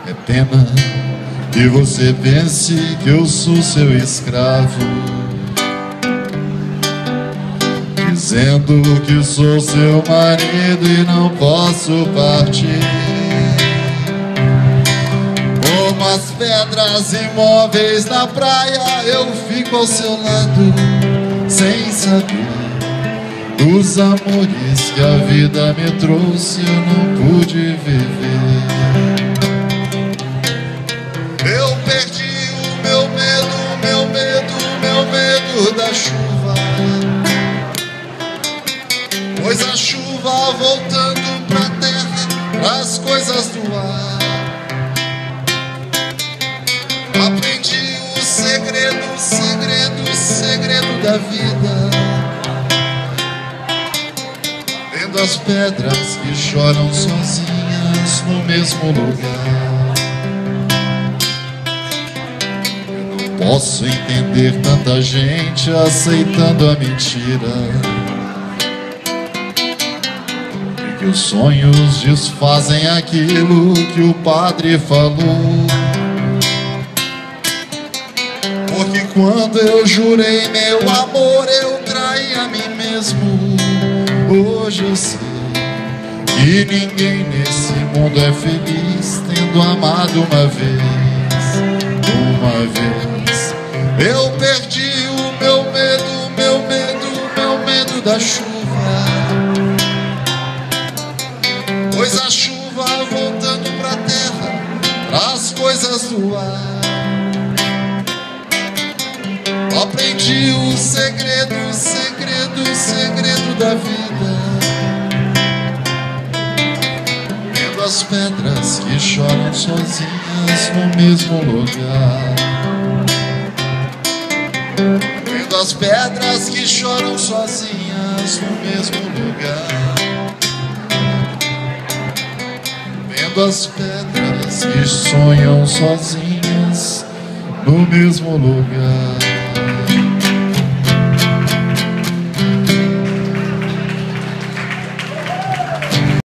É pena que você pense que eu sou seu escravo, dizendo que sou seu marido e não posso partir. Como as pedras imóveis na praia, eu fico ao seu lado, sem saber dos amores que a vida me trouxe, eu não pude viver. Eu perdi o meu medo da chuva, pois a chuva voltando pra terra, pras coisas do ar. Aprendi o segredo da vida, vendo as pedras que choram sozinhas no mesmo lugar. Eu não posso entender tanta gente aceitando a mentira, que os sonhos desfazem aquilo que o padre falou. Porque quando eu jurei meu amor, eu traí a mim mesmo. Hoje eu sei que ninguém nesse mundo é feliz tendo amado uma vez. Uma vez eu perdi o meu medo da chuva, pois a chuva voltando pra terra, pras coisas do ar. Aprendi o segredo da vida, vendo as pedras que choram sozinhas no mesmo lugar. Vendo as pedras que choram sozinhas no mesmo lugar. Vendo as pedras que sonham sozinhas no mesmo lugar.